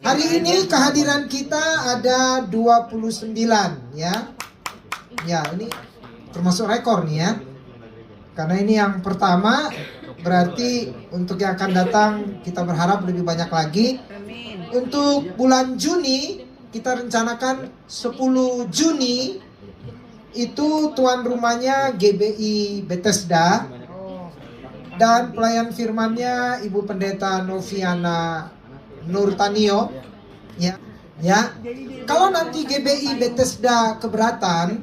Hari ini kehadiran kita ada 29 ya. Ya, ini termasuk rekor nih ya. Karena ini yang pertama, berarti untuk yang akan datang kita berharap lebih banyak lagi. Untuk bulan Juni kita rencanakan 10 Juni itu tuan rumahnya GBI Bethesda dan pelayan firmannya Ibu Pendeta Noviana Nurtanio ya. Kalau nanti GBI Bethesda keberatan,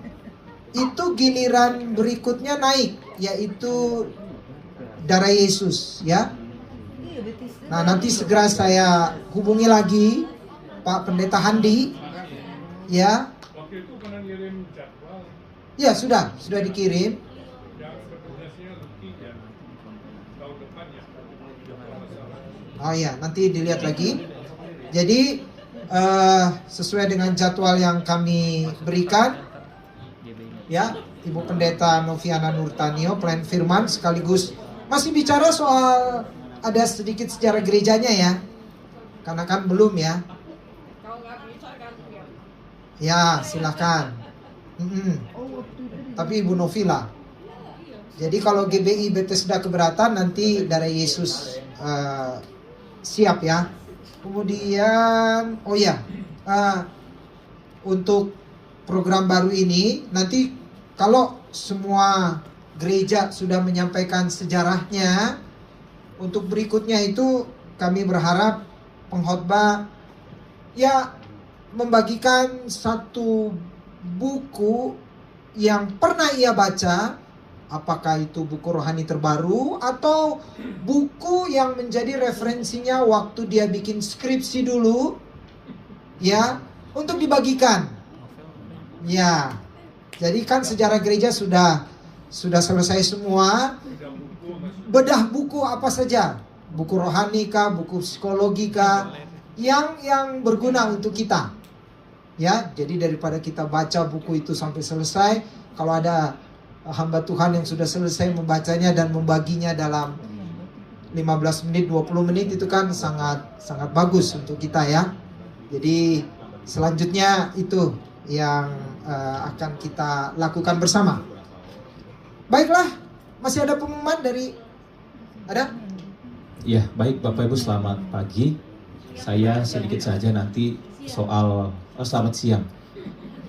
itu giliran berikutnya naik, yaitu Darah Yesus ya. Nah, nanti segera saya hubungi lagi Pak Pendeta Handi ya. Waktu itu pernah ngirim jadwal. Ya, sudah dikirim. Yang rekomendasinya lebih ya tahun depan ya. Oh ya, nanti dilihat lagi. Jadi sesuai dengan jadwal yang kami berikan, ya, Ibu Pendeta Noviana Nurtanio, pelayan firman, sekaligus masih bicara soal ada sedikit sejarah gerejanya ya, karena kan belum ya. Ya, silakan. Tapi Ibu Novila. Jadi kalau GBI Bethesda keberatan, nanti Darah Yesus siap ya. Kemudian, oh ya, untuk program baru ini, nanti kalau semua gereja sudah menyampaikan sejarahnya, untuk berikutnya itu kami berharap pengkhotbah ya membagikan satu buku yang pernah ia baca, apakah itu buku rohani terbaru atau buku yang menjadi referensinya waktu dia bikin skripsi dulu, ya, untuk dibagikan. Ya, jadi kan sejarah gereja sudah selesai semua. Bedah buku apa saja, buku rohani kah, buku psikologi kah, yang berguna untuk kita. Ya, jadi daripada kita baca buku itu sampai selesai, kalau ada hamba Tuhan yang sudah selesai membacanya dan membaginya dalam 15 menit, 20 menit, itu kan sangat bagus untuk kita ya. Jadi selanjutnya itu yang akan kita lakukan bersama. Baiklah, masih ada pengumuman dari... Ada? Ya, baik Bapak Ibu, selamat pagi. Saya sedikit saja nanti soal selamat siang.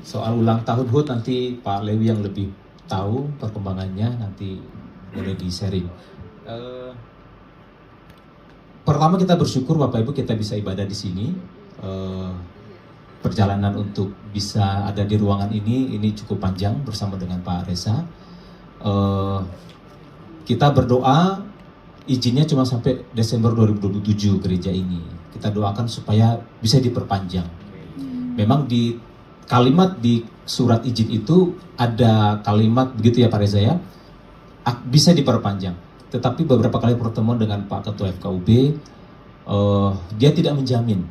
Soal ulang tahun HUT nanti Pak Lewi yang lebih tahu perkembangannya, nanti boleh di-sharing. Pertama kita bersyukur Bapak Ibu kita bisa ibadah di sini. Perjalanan untuk bisa ada di ruangan ini cukup panjang bersama dengan Pak Reza. Kita berdoa izinnya cuma sampai Desember 2027 gereja ini. Kita doakan supaya bisa diperpanjang. Memang di kalimat di surat izin itu ada kalimat begitu ya Pak Reza ya, bisa diperpanjang. Tetapi beberapa kali pertemuan dengan Pak Ketua FKUB, dia tidak menjamin.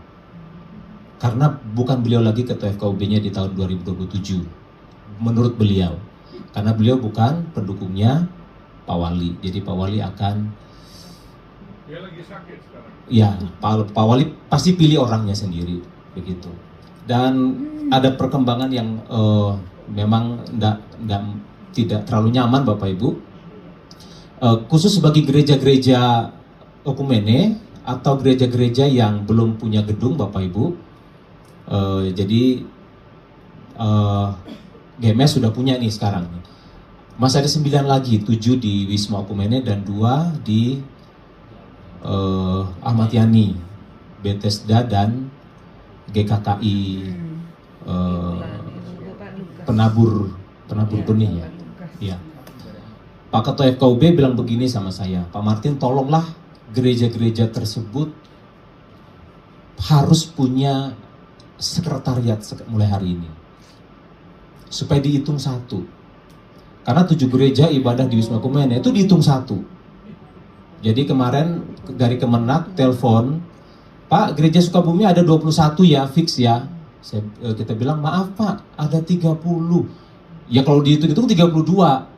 Karena bukan beliau lagi Ketua FKUB-nya di tahun 2027, menurut beliau. Karena beliau bukan pendukungnya Pak Wali. Jadi Pak Wali akan... Dia lagi sakit sekarang. Ya, Pak Wali pasti pilih orangnya sendiri, begitu. Dan ada perkembangan yang memang tidak terlalu nyaman Bapak Ibu. Khusus bagi gereja-gereja okumene atau gereja-gereja yang belum punya gedung Bapak Ibu. Jadi GMS sudah punya nih sekarang. Masih ada 9 lagi, 7 di Wisma Okumene dan 2 di Ahmad Yani, Bethesda dan GKKI penabur benih ya. Ya. Pak Ketua FKUB bilang begini sama saya, Pak Martin, tolonglah gereja-gereja tersebut harus punya sekretariat mulai hari ini supaya dihitung satu. Karena 7 gereja ibadah di Wisma Okumene itu dihitung satu. Jadi kemarin dari Kemenak telepon, Pak, gereja Sukabumi ada 21 ya, fix ya. Kita bilang, maaf Pak, ada 30. Ya kalau dihitung itu 32.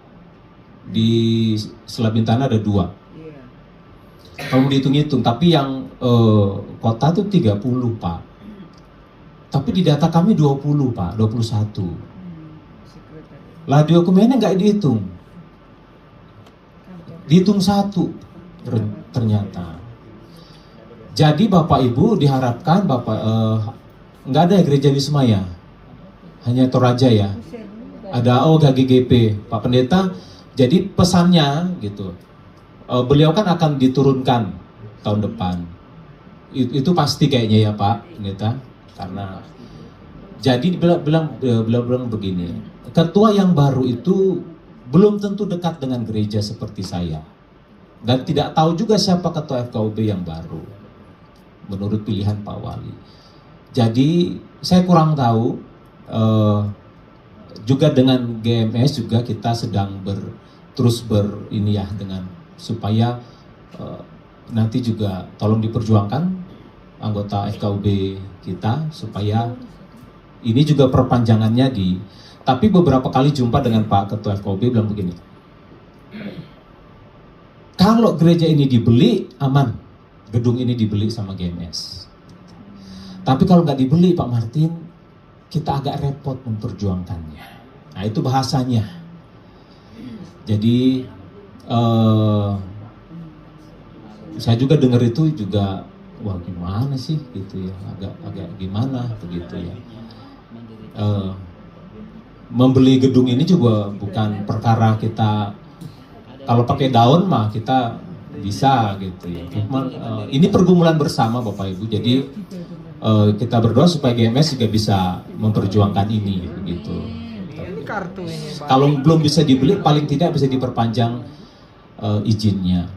Di Selabintana ada 2. Kalau dihitung-hitung, tapi yang kota itu 30 Pak. Tapi di data kami 20 Pak, 21. Lah di dokumennya nggak dihitung. Dihitung satu ternyata. Jadi Bapak Ibu diharapkan nggak ada ya gereja Wisma ya, hanya Toraja ya. Ada GGGP Pak Pendeta. Jadi pesannya gitu, beliau kan akan diturunkan tahun depan. Itu pasti kayaknya ya Pak Pendeta, karena jadi bilang begini, ketua yang baru itu belum tentu dekat dengan gereja seperti saya, dan tidak tahu juga siapa ketua FKUB yang baru menurut pilihan Pak Wali. Jadi saya kurang tahu. Juga dengan GMS juga kita sedang terus dengan supaya nanti juga tolong diperjuangkan anggota FKUB kita supaya ini juga perpanjangannya tapi beberapa kali jumpa dengan Pak Ketua FKUB bilang begini, kalau gereja ini dibeli aman, gedung ini dibeli sama GMS. Tapi kalau nggak dibeli Pak Martin, kita agak repot memperjuangkannya. Nah itu bahasanya. Jadi saya juga dengar itu juga, wah gimana sih gitu ya, agak gimana begitu ya. Membeli gedung ini juga bukan perkara kita kalau pakai daun mah kita bisa gitu ya. Ini pergumulan bersama Bapak Ibu. Jadi kita berdoa supaya GMS juga bisa memperjuangkan ini begitu. Ini kartu ini, Pak. Kalau belum bisa dibeli, paling tidak bisa diperpanjang izinnya.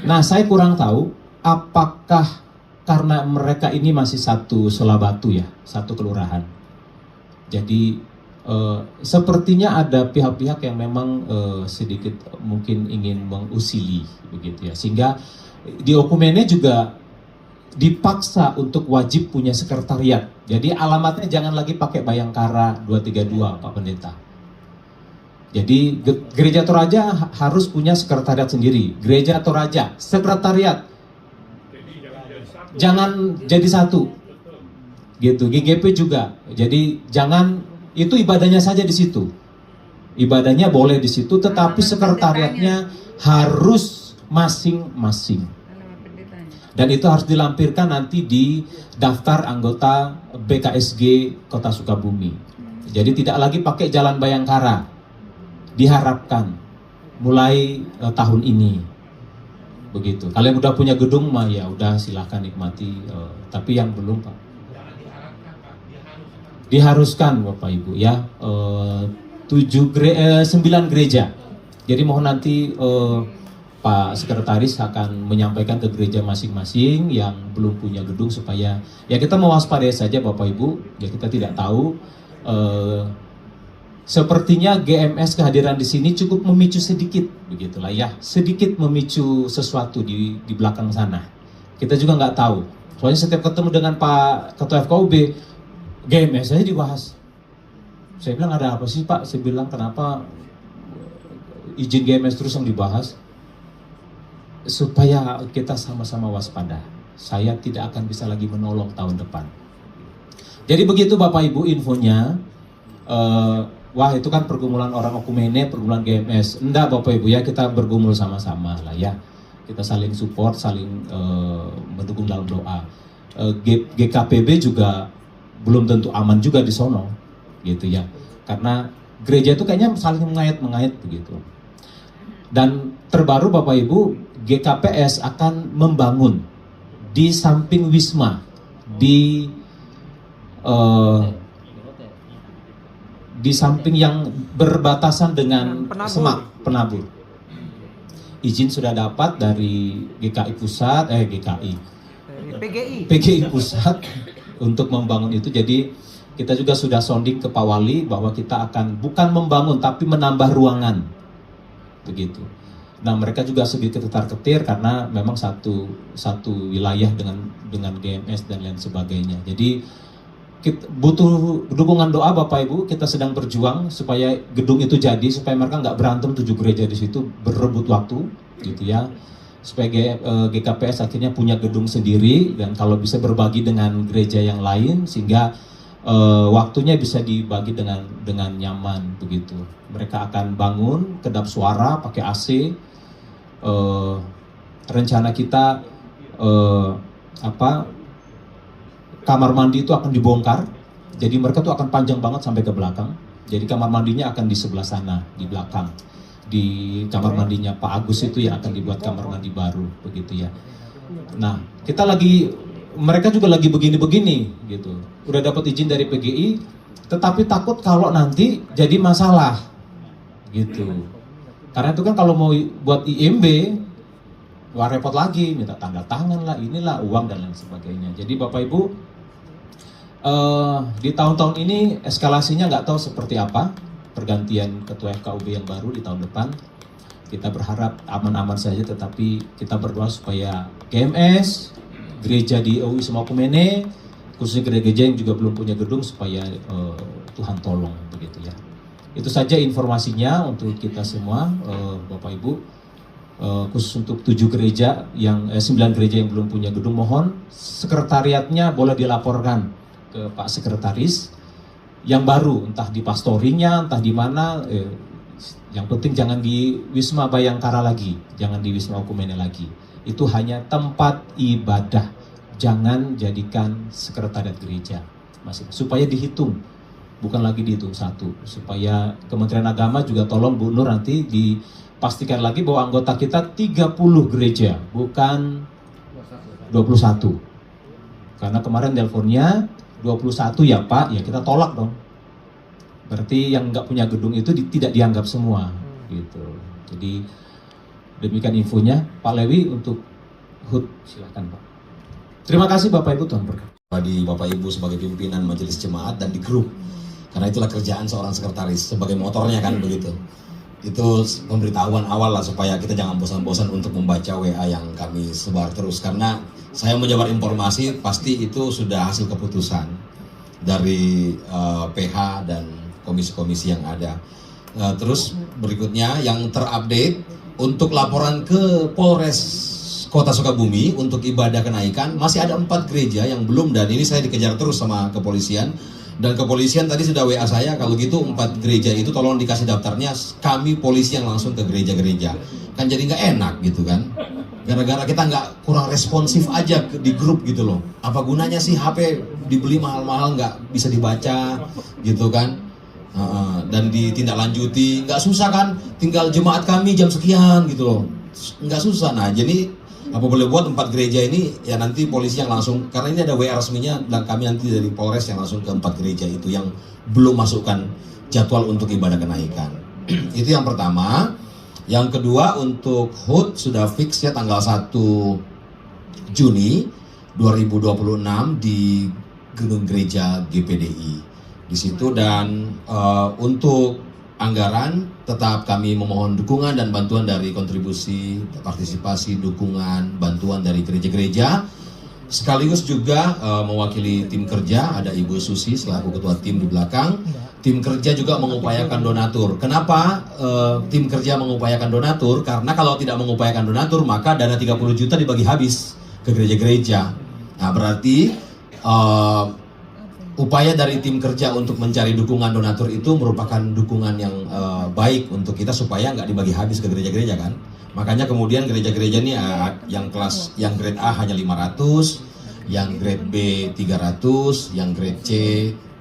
Nah, saya kurang tahu apakah karena mereka ini masih satu Selabatu ya, satu kelurahan. Jadi sepertinya ada pihak-pihak yang memang sedikit mungkin ingin mengusili begitu ya, sehingga di dokumennya juga dipaksa untuk wajib punya sekretariat. Jadi alamatnya jangan lagi pakai Bayangkara 232 Pak Pendeta. Jadi gereja Toraja harus punya sekretariat sendiri. Gereja Toraja sekretariat jangan jadi satu. Gitu. GGP juga. Jadi jangan itu ibadahnya saja di situ. Ibadahnya boleh di situ, tetapi sekretariatnya harus masing-masing. Dan itu harus dilampirkan nanti di daftar anggota BKSG Kota Sukabumi. Jadi tidak lagi pakai Jalan Bayangkara. Diharapkan mulai tahun ini. Begitu. Kalian udah punya gedung mah ya udah silahkan nikmati. Tapi yang belum Pak. Diharuskan Bapak Ibu ya. 9 gereja. Jadi mohon nanti Pak Sekretaris akan menyampaikan ke gereja masing-masing yang belum punya gedung supaya ya kita mewaspadai saja Bapak Ibu, ya kita tidak tahu. Sepertinya GMS kehadiran di sini cukup memicu sedikit, begitulah ya, sedikit memicu sesuatu di belakang sana. Kita juga nggak tahu. Soalnya setiap ketemu dengan Pak Ketua FKUB, GMS aja dibahas. Saya bilang ada apa sih Pak? Saya bilang kenapa izin GMS terus yang dibahas? Supaya kita sama-sama waspada. Saya tidak akan bisa lagi menolong tahun depan. Jadi begitu Bapak Ibu infonya. Wah itu kan pergumulan orang Okumene, pergumulan GMS. Enggak Bapak Ibu ya, kita bergumul sama-sama lah ya. Kita saling support, saling mendukung dalam doa. GKPB juga belum tentu aman juga di sono, gitu ya. Karena gereja itu kayaknya saling mengait-mengait begitu. Dan terbaru Bapak Ibu, GKPS akan membangun di samping Wisma di samping yang berbatasan dengan Semak, Penabur. Izin sudah dapat dari GKI Pusat, PGI Pusat untuk membangun itu. Jadi kita juga sudah sounding ke Pak Wali bahwa kita akan bukan membangun tapi menambah ruangan, begitu. Nah mereka juga sedikit ketar-ketir karena memang satu wilayah dengan GMS dan lain sebagainya. Jadi kita butuh dukungan doa Bapak Ibu. Kita sedang berjuang supaya gedung itu jadi, supaya mereka nggak berantem 7 gereja di situ berebut waktu, gitu ya. supaya GKPS akhirnya punya gedung sendiri dan kalau bisa berbagi dengan gereja yang lain sehingga waktunya bisa dibagi dengan nyaman begitu. Mereka akan bangun kedap suara pakai AC. Rencana kita kamar mandi itu akan dibongkar. Jadi mereka tuh akan panjang banget sampai ke belakang. Jadi kamar mandinya akan di sebelah sana di belakang. Di kamar mandinya Pak Agus itu yang akan dibuat kamar mandi baru begitu ya. Nah, mereka juga lagi begini-begini gitu. Udah dapat izin dari PGI, tetapi takut kalau nanti jadi masalah gitu. Karena itu kan kalau mau buat IMB, wah repot lagi, minta tanda tangan lah, inilah uang dan lain sebagainya. Jadi Bapak Ibu, di tahun-tahun ini eskalasinya nggak tahu seperti apa. Pergantian ketua FKUB yang baru di tahun depan, kita berharap aman-aman saja, tetapi kita berdoa supaya GMS, gereja di Wisma Okumene, khususnya gereja yang juga belum punya gedung, supaya Tuhan tolong begitu ya. Itu saja informasinya untuk kita semua, Bapak Ibu. Khusus untuk 9 gereja yang belum punya gedung, mohon sekretariatnya boleh dilaporkan ke Pak Sekretaris yang baru, entah di pastorinya, entah di mana. Yang penting jangan di Wisma Bayangkara lagi, jangan di Wisma Okumene lagi. Itu hanya tempat ibadah, jangan jadikan sekretariat gereja, supaya dihitung, bukan lagi dihitung satu. Supaya Kementerian Agama juga tolong Bu Nur nanti dipastikan lagi bahwa anggota kita 30 gereja, bukan 21. Karena kemarin teleponnya 21 ya Pak, ya kita tolak dong. Berarti yang nggak punya gedung itu tidak dianggap semua, gitu. Jadi demikian infonya, Pak Lewi untuk HUT, silakan Pak. Terima kasih Bapak Ibu, Tuhan berkati. Di Bapak Ibu sebagai pimpinan majelis jemaat dan di grup, karena itulah kerjaan seorang sekretaris sebagai motornya kan begitu. Itu pemberitahuan awal lah supaya kita jangan bosan-bosan untuk membaca WA yang kami sebar terus, karena saya menyebar informasi pasti itu sudah hasil keputusan dari PH dan komisi-komisi yang ada. Terus berikutnya yang terupdate untuk laporan ke Polres Kota Sukabumi untuk ibadah kenaikan, masih ada 4 gereja yang belum, dan ini saya dikejar terus sama kepolisian. Dan kepolisian tadi sudah WA saya, kalau gitu 4 gereja itu tolong dikasih daftarnya, kami polisi yang langsung ke gereja-gereja. Kan jadi nggak enak gitu kan. Gara-gara kita nggak kurang responsif aja di grup gitu loh. Apa gunanya sih HP dibeli mahal-mahal nggak bisa dibaca gitu kan. Dan ditindaklanjuti, nggak susah kan, tinggal jemaat kami jam sekian gitu loh. Nggak susah. Nah jadi apa boleh buat 4 gereja ini ya nanti polisi yang langsung, karena ini ada WA resminya dan kami nanti dari Polres yang langsung ke 4 gereja itu yang belum masukkan jadwal untuk ibadah kenaikan. Itu yang pertama. Yang kedua untuk HUT sudah fix ya tanggal 1 Juni 2026 di Gedung Gereja GPDI di situ. Dan untuk anggaran tetap kami memohon dukungan dan bantuan dari kontribusi, partisipasi, dukungan, bantuan dari gereja-gereja. Sekaligus juga mewakili tim kerja, ada Ibu Susi selaku ketua tim di belakang. Tim kerja juga mengupayakan donatur. Kenapa tim kerja mengupayakan donatur? Karena kalau tidak mengupayakan donatur, maka dana 30 juta dibagi habis ke gereja-gereja. Nah berarti upaya dari tim kerja untuk mencari dukungan donatur itu merupakan dukungan yang baik untuk kita supaya nggak dibagi habis ke gereja-gereja kan. Makanya kemudian gereja-gereja ini yang kelas, yang grade A hanya 500, yang grade B 300, yang grade C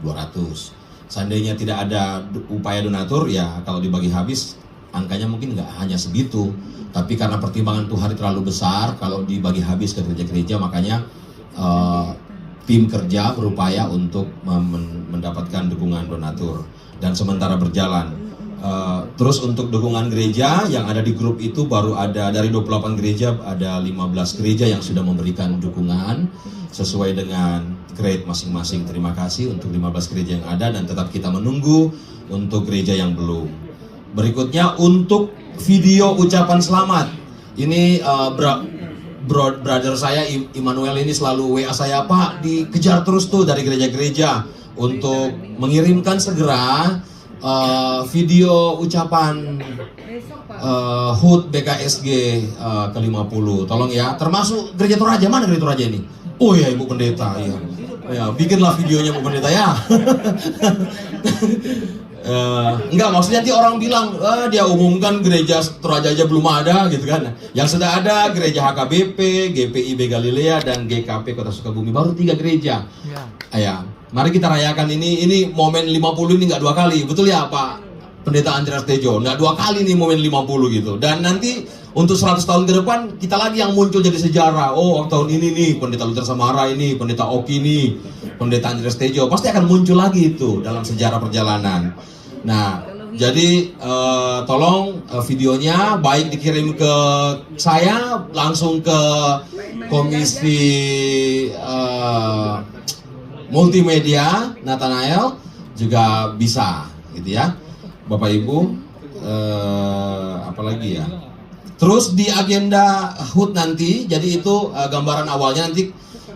200. Seandainya tidak ada upaya donatur ya kalau dibagi habis angkanya mungkin nggak hanya segitu. Tapi karena pertimbangan Tuhan terlalu besar kalau dibagi habis ke gereja-gereja, makanya tim kerja berupaya untuk mendapatkan dukungan donatur dan sementara berjalan. Terus untuk dukungan gereja yang ada di grup itu baru ada dari 28 gereja, ada 15 gereja yang sudah memberikan dukungan sesuai dengan grade masing-masing. Terima kasih untuk 15 gereja yang ada dan tetap kita menunggu untuk gereja yang belum. Berikutnya untuk video ucapan selamat. Ini brother saya Immanuel ini selalu WA saya, Pak dikejar terus tuh dari gereja-gereja untuk mengirimkan segera video ucapan HUT BKSG ke-50. Tolong ya, termasuk Gereja Toraja. Mana Gereja Toraja ini? Oh ya, Ibu Pendeta, iya. Ya, bikinlah videonya Bu Pendeta ya. Enggak, maksudnya nanti orang bilang dia umumkan Gereja Toraja aja belum ada gitu kan. Yang sudah ada Gereja HKBP, GPIB Galilea, dan GKP Kota Sukabumi. Baru 3 gereja. Ya, mari kita rayakan ini momen 50 ini nggak 2 kali. Betul ya Pak Pendeta Andreas Tejo? Nggak 2 kali nih momen 50 gitu. Dan nanti untuk 100 tahun ke depan kita lagi yang muncul jadi sejarah. Oh, tahun ini nih Pendeta Luther Samara ini, Pendeta Oki ini, Pendeta Andreas Tejo. Pasti akan muncul lagi itu dalam sejarah perjalanan. Nah, jadi tolong videonya baik dikirim ke saya langsung ke Komisi Multimedia Nathanael juga bisa, gitu ya, Bapak Ibu. Apalagi ya. Terus di agenda HUT nanti, jadi itu gambaran awalnya nanti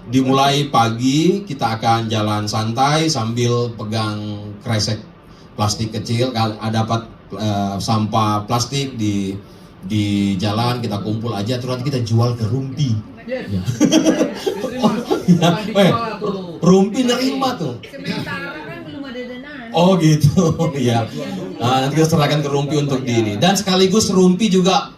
dimulai pagi kita akan jalan santai sambil pegang kresek plastik kecil, dapat sampah plastik di jalan kita kumpul aja, terus nanti kita jual ke Rumpi. Ya. Rumpi nerima tuh. Sementara kan belum ada dana. Oh gitu, ya. Nanti kita serahkan ke Rumpi untuk di ini. Dan sekaligus Rumpi juga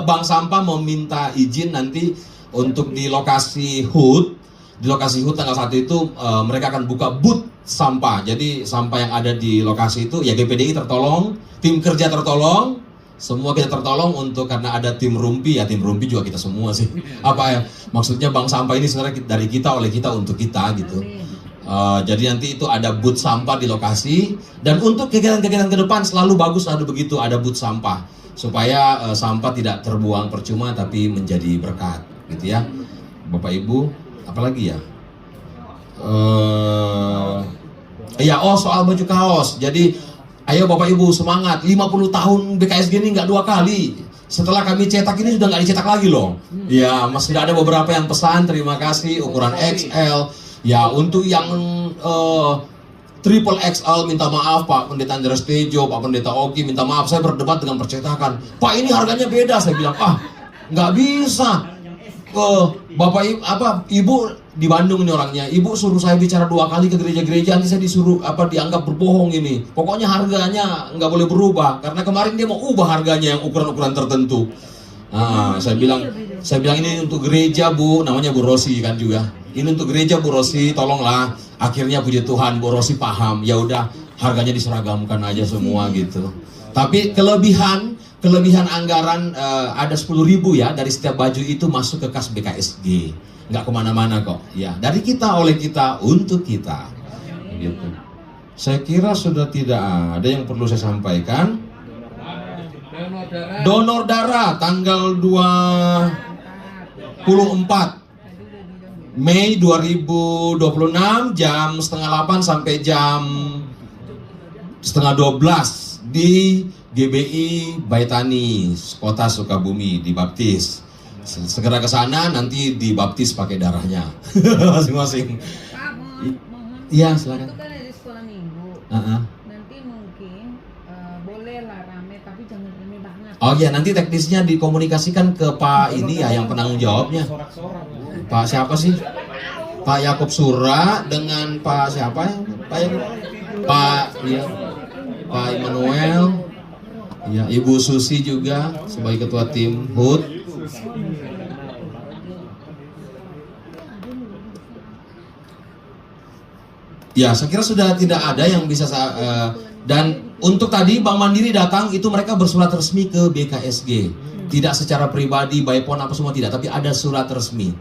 Bank Sampah meminta izin nanti untuk di lokasi HUT. Di lokasi HUT tanggal 1 itu mereka akan buka booth sampah. Jadi sampah yang ada di lokasi itu ya GPDI tertolong, tim kerja tertolong, semua kita tertolong untuk karena ada tim Rumpi, ya tim Rumpi juga kita semua sih. Apa ya? Maksudnya bank sampah ini sebenarnya dari kita, oleh kita, untuk kita gitu. Jadi nanti itu ada booth sampah di lokasi, dan untuk kegiatan-kegiatan ke depan selalu bagus ada begitu, ada booth sampah supaya sampah tidak terbuang percuma tapi menjadi berkat gitu ya. Bapak Ibu, apalagi ya? Ya, soal baju kaos. Jadi ayo Bapak Ibu semangat, 50 tahun BKSG ini nggak 2 kali. Setelah kami cetak ini sudah nggak dicetak lagi loh. Ya, masih ada beberapa yang pesan, terima kasih, ukuran XL. Ya, untuk yang triple XL minta maaf Pak Pendeta Andreas Tejo, Pak Pendeta Oki minta maaf, saya berdebat dengan percetakan. Pak, ini harganya beda. Saya bilang, nggak bisa. Bapak Ibu di Bandung ini orangnya, Ibu suruh saya bicara 2 kali ke gereja-gereja, nanti saya disuruh dianggap berbohong ini. Pokoknya harganya nggak boleh berubah, karena kemarin dia mau ubah harganya yang ukuran-ukuran tertentu. Saya bilang ini untuk gereja Bu, namanya Bu Rosi kan juga. Ini untuk gereja Bu Rosi, tolonglah. Akhirnya puji Tuhan Bu Rosi paham. Ya udah, harganya diseragamkan aja semua gitu. Tapi kelebihan anggaran ada 10.000 ya, dari setiap baju itu masuk ke kas BKSG, nggak kemana-mana kok ya, dari kita, oleh kita, untuk kita gitu. Saya kira sudah tidak ada yang perlu saya sampaikan. Donor darah tanggal 24 Mei 2026 jam 7:30 sampai jam 11:30 di GBI Baitani, Kota Sukabumi, dibaptis. Segera ke sana, nanti dibaptis pakai darahnya masing-masing. Pak, mohon. Iya, silakan. Itu kan ada sekolah minggu. Nanti mungkin bolehlah rame, tapi jangan rame banget. Oh iya, nanti teknisnya dikomunikasikan ke Pak ini ya, yang penanggung jawabnya. Pak siapa sih? Pak Yakub Sura dengan Pak siapa yang? Pak Immanuel. Ya, Ibu Susi juga sebagai ketua tim HUT. Ya, saya kira sudah tidak ada yang bisa dan untuk tadi Bank Mandiri datang itu mereka bersurat resmi ke BKSG. Tidak secara pribadi, by phone apa semua tidak, tapi ada surat resmi.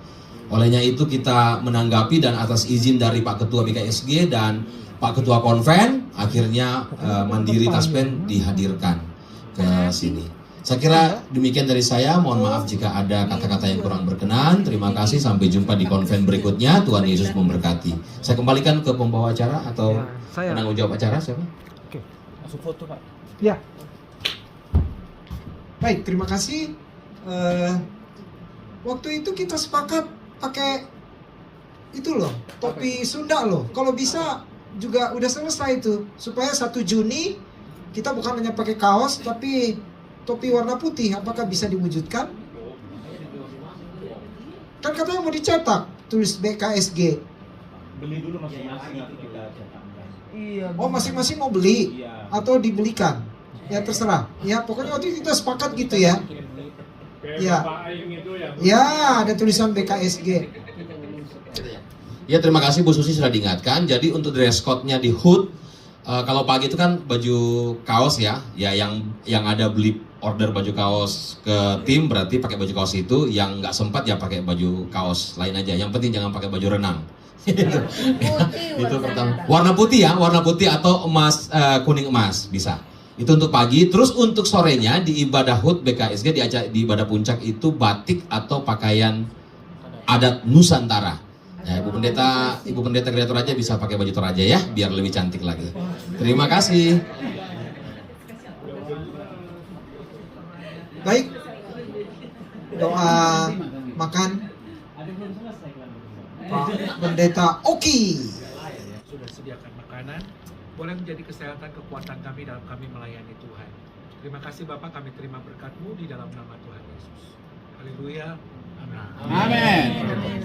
Olehnya itu kita menanggapi dan atas izin dari Pak Ketua BKSG dan Pak Ketua Konven, akhirnya Mandiri Taspen dihadirkan ke sini. Saya kira demikian dari saya. Mohon maaf jika ada kata-kata yang kurang berkenan. Terima kasih, sampai jumpa di konven berikutnya. Tuhan Yesus memberkati. Saya kembalikan ke pembawa acara atau penanggung jawab acara, siapa? Oke, langsung foto Pak. Ya. Baik, terima kasih. Waktu itu kita sepakat pakai itu loh, topi Sunda loh. Kalau bisa juga udah selesai itu, supaya 1 Juni Kita bukan hanya pakai kaos, tapi topi warna putih. Apakah bisa diwujudkan? Kan katanya mau dicetak, tulis BKSG. Beli dulu masing-masing nanti kita cetakkan. Iya. Oh, masing-masing mau beli Iya. atau dibelikan? Ya terserah. Ya pokoknya waktu itu kita sepakat gitu ya. Kayak Iya. Bapak Aing itu ya. Ya, ada tulisan BKSG. Ya terima kasih Bu Susi sudah diingatkan. Jadi untuk dress code-nya di HUT, kalau pagi itu kan baju kaos ya, yang ada beli order baju kaos ke tim berarti pakai baju kaos itu, yang nggak sempat ya pakai baju kaos lain aja. Yang penting jangan pakai baju renang. Itu pertama. Warna putih ya, warna putih atau emas kuning emas bisa. Itu untuk pagi. Terus untuk sorenya di ibadah HUT BKSG di ibadah puncak itu batik atau pakaian adat Nusantara. Ya, Ibu Pendeta Gereja Toraja bisa pakai baju Toraja ya, biar lebih cantik lagi. Terima kasih. Baik. Doa makan Pak Pendeta Oki. Sudah sediakan makanan, boleh menjadi kesehatan kekuatan kami dalam kami melayani Tuhan. Terima kasih Bapak, kami terima berkat-Mu di dalam nama Tuhan Yesus. Haleluya. Amin. Amin.